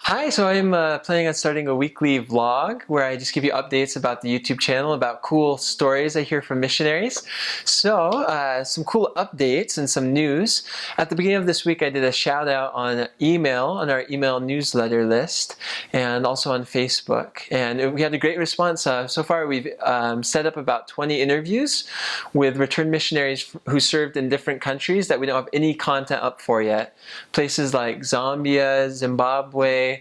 Hi, so I'm planning on starting a weekly vlog where I just give you updates about the YouTube channel, about cool stories I hear from missionaries. So, some cool updates and some news. At the beginning of this week, I did a shout out on email, on our email newsletter list, and also on Facebook. And we had a great response. So far, we've set up about 20 interviews with returned missionaries who served in different countries that we don't have any content up for yet. Places like Zambia, Zimbabwe,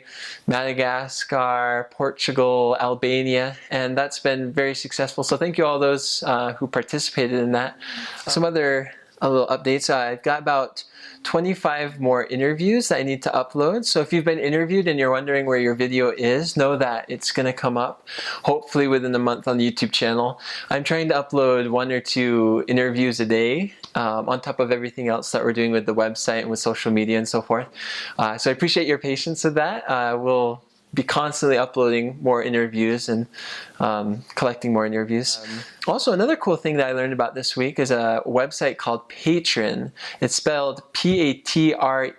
Madagascar, Portugal, Albania, and that's been very successful. So thank you all those who participated in that. Some other little updates. I've got about 25 more interviews that I need to upload. So if you've been interviewed and you're wondering where your video is, know that it's going to come up hopefully within a month on the YouTube channel. I'm trying to upload 1 or 2 interviews a day on top of everything else that we're doing with the website and with social media and so forth. So I appreciate your patience with that. We'll be constantly uploading more interviews and collecting more interviews. Also, another cool thing that I learned about this week is a website called Patreon. It's spelled Patreon,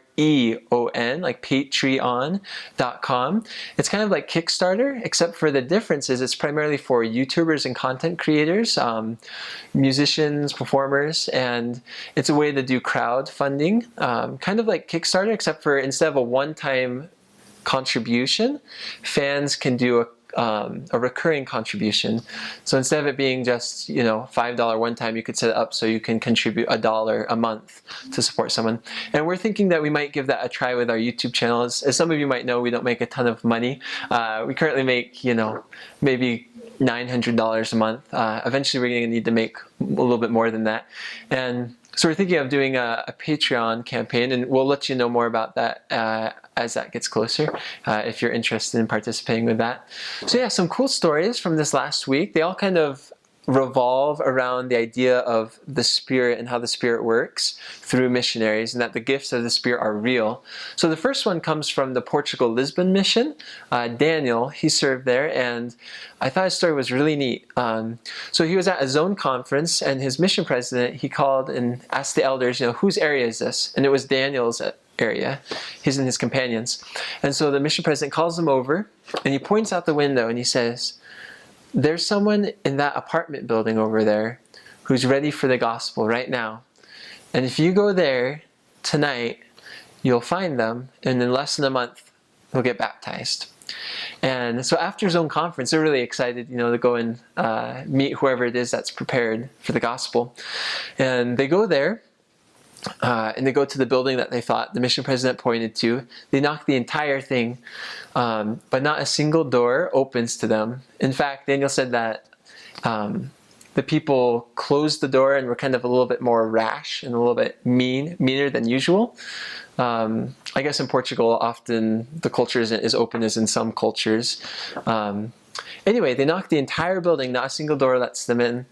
like patreon.com. It's kind of like Kickstarter, except for the difference is it's primarily for YouTubers and content creators, musicians, performers, and it's a way to do crowdfunding, kind of like Kickstarter, except for instead of a one-time contribution, fans can do a recurring contribution. So instead of it being just, $5 one time, you could set it up so you can contribute $1 a month to support someone. And we're thinking that we might give that a try with our YouTube channel. As some of you might know, we don't make a ton of money. We currently make, maybe $900 a month. Eventually we're going to need to make a little bit more than that. And so we're thinking of doing a Patreon campaign, and we'll let you know more about that as that gets closer, if you're interested in participating with that. So yeah, some cool stories from this last week. They all kind of revolve around the idea of the Spirit and how the Spirit works through missionaries, and that the gifts of the Spirit are real. So the first one comes from the Portugal Lisbon mission. Daniel, he served there, and I thought his story was really neat. So he was at a zone conference, and his mission president, he called and asked the elders, whose area is this? And it was Daniel's area, his and his companions. And so the mission president calls them over, and he points out the window, and he says, "There's someone in that apartment building over there who's ready for the gospel right now. And if you go there tonight, you'll find them, and in less than a month, they'll get baptized." And so after zone conference, they're really excited, to go and meet whoever it is that's prepared for the gospel. And they go there, and they go to the building that they thought the mission president pointed to. They knock the entire thing, but not a single door opens to them. In fact, Daniel said that the people closed the door and were kind of a little bit more rash and a little bit meaner than usual. I guess in Portugal, often the culture isn't as open as in some cultures. Anyway, they knocked the entire building, not a single door lets them in,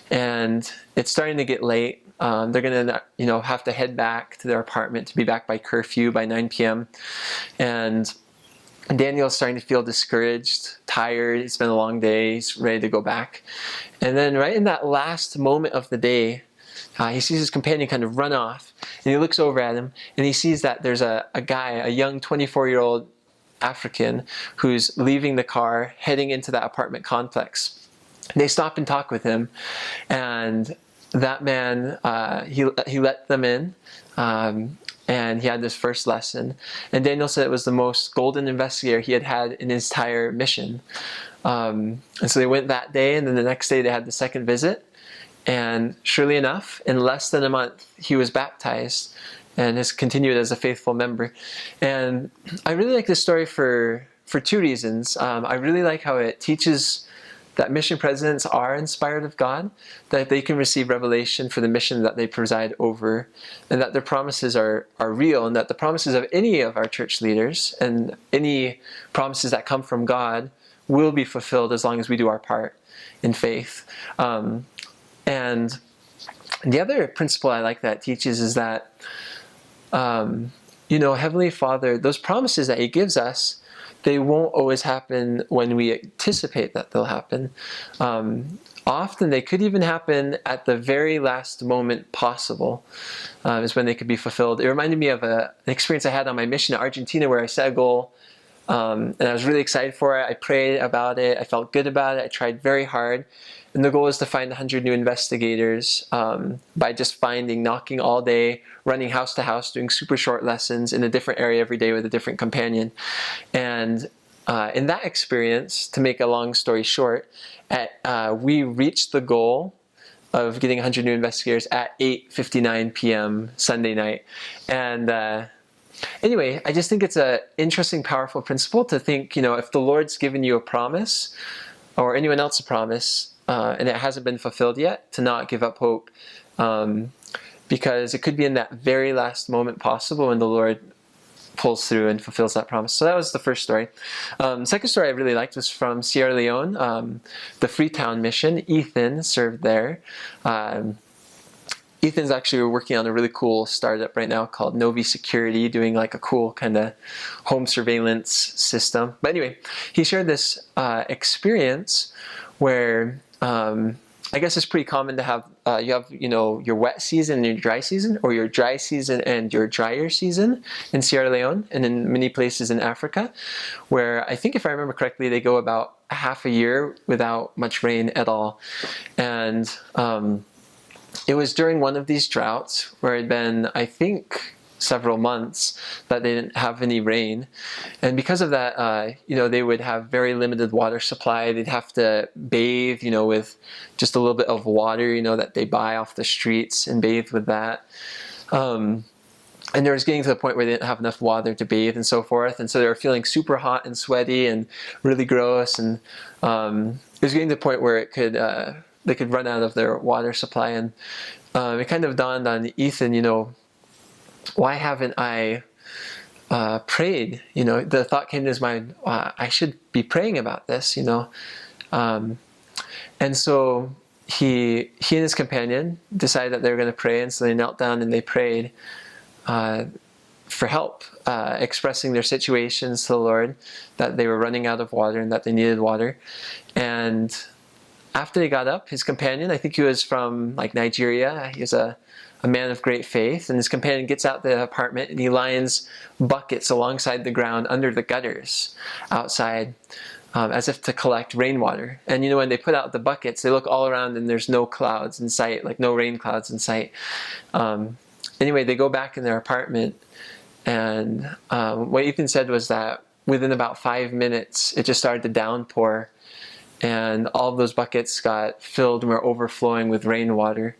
and it's starting to get late. They're going to, have to head back to their apartment to be back by curfew by 9 p.m. And Daniel's starting to feel discouraged, tired. It's been a long day. He's ready to go back. And then right in that last moment of the day, he sees his companion kind of run off, and he looks over at him, and he sees that there's a guy, a young 24-year-old African, who's leaving the car, heading into that apartment complex. They stop and talk with him, and that man, he let them in, and he had this first lesson. And Daniel said it was the most golden investigator he had had in his entire mission. And so they went that day, and then the next day they had the second visit. And surely enough, in less than a month, he was baptized and has continued as a faithful member. And I really like this story for 2 reasons. I really like how it teaches that mission presidents are inspired of God, that they can receive revelation for the mission that they preside over, and that their promises are real, and that the promises of any of our church leaders and any promises that come from God will be fulfilled as long as we do our part in faith. And the other principle I like that teaches is that, Heavenly Father, those promises that He gives us, they won't always happen when we anticipate that they'll happen. Often they could even happen at the very last moment possible, is when they could be fulfilled. It reminded me of an experience I had on my mission to Argentina where I set a goal And I was really excited for it. I prayed about it. I felt good about it. I tried very hard. And the goal is to find 100 new investigators by just knocking all day, running house to house, doing super short lessons in a different area every day with a different companion. And in that experience, to make a long story short, we reached the goal of getting 100 new investigators at 8:59 p.m. Sunday night. And anyway, I just think it's an interesting, powerful principle to think, if the Lord's given you a promise or anyone else a promise and it hasn't been fulfilled yet, to not give up hope, because it could be in that very last moment possible when the Lord pulls through and fulfills that promise. So that was the first story. Second story I really liked was from Sierra Leone, the Freetown mission. Ethan served there. Ethan's actually working on a really cool startup right now called Novi Security, doing like a cool kind of home surveillance system. But anyway, he shared this experience where I guess it's pretty common to have, you have, your wet season and your dry season, or your dry season and your drier season in Sierra Leone and in many places in Africa, where I think if I remember correctly, they go about half a year without much rain at all. And it was during one of these droughts where it had been, I think, several months that they didn't have any rain. And because of that, they would have very limited water supply. They'd have to bathe, with just a little bit of water, that they buy off the streets and bathe with that. And they was getting to the point where they didn't have enough water to bathe and so forth. And so they were feeling super hot and sweaty and really gross. And it was getting to the point where they could run out of their water supply. And it kind of dawned on Ethan, why haven't I prayed? The thought came to his mind, I should be praying about this, And so he and his companion decided that they were going to pray, and so they knelt down and they prayed for help, expressing their situations to the Lord, that they were running out of water and that they needed water. And after they got up, his companion, I think he was from Nigeria, he was a man of great faith, and his companion gets out the apartment and he lines buckets alongside the ground under the gutters outside, as if to collect rainwater. And when they put out the buckets, they look all around and there's no clouds in sight, no rain clouds in sight. Anyway, they go back in their apartment, and what Ethan said was that within about 5 minutes, it just started to downpour, and all of those buckets got filled and were overflowing with rainwater.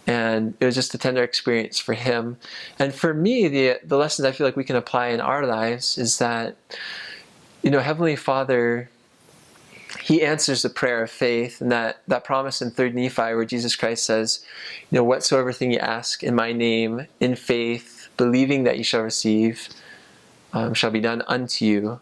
And it was just a tender experience for him. And for me, the lessons I feel like we can apply in our lives is that, Heavenly Father, He answers the prayer of faith, and that promise in 3 Nephi where Jesus Christ says, whatsoever thing you ask in my name, in faith, believing that you shall receive, shall be done unto you.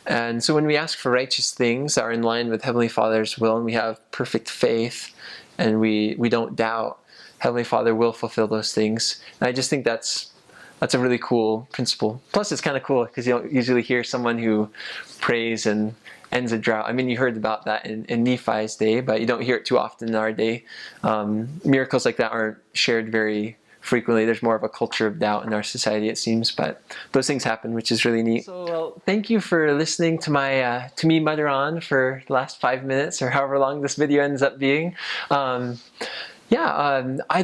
And so when we ask for righteous things that are in line with Heavenly Father's will, and we have perfect faith, and we don't doubt, Heavenly Father will fulfill those things. And I just think that's a really cool principle. Plus, it's kind of cool because you don't usually hear someone who prays and ends a drought. I mean, you heard about that in Nephi's day, but you don't hear it too often in our day. Miracles like that aren't shared very frequently. There's more of a culture of doubt in our society, it seems, but those things happen, which is really neat. So, well, thank you for listening to my to me mutter on for the last 5 minutes or however long this video ends up being. I'd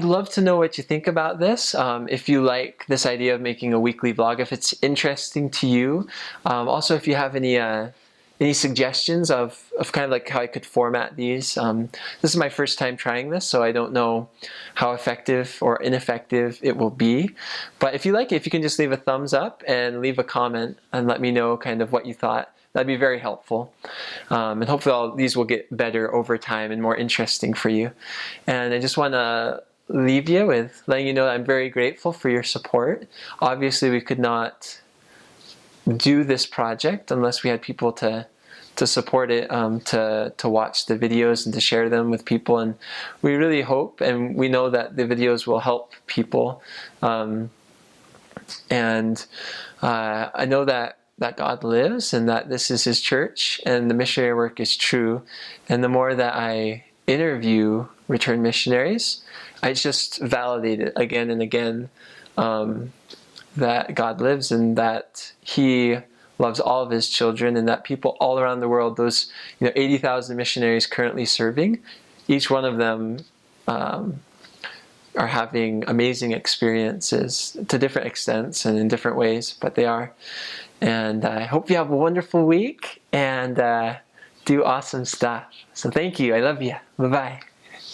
love to know what you think about this. If you like this idea of making a weekly vlog, if it's interesting to you. Also, if you have any suggestions of kind of how I could format these. This is my first time trying this, so I don't know how effective or ineffective it will be. But if you like it, if you can just leave a thumbs up and leave a comment and let me know kind of what you thought, that'd be very helpful. And hopefully all these will get better over time and more interesting for you. And I just want to leave you with letting you know that I'm very grateful for your support. Obviously, we could not do this project unless we had people to support it, to watch the videos and to share them with people. And we really hope and we know that the videos will help people. I know that God lives and that this is His church and the missionary work is true. And the more that I interview returned missionaries, I just validate it again and again, that God lives and that He loves all of his children, and that people all around the world, those 80,000 missionaries currently serving, each one of them are having amazing experiences to different extents and in different ways, but they are. And I hope you have a wonderful week and do awesome stuff. So thank you. I love you. Bye-bye.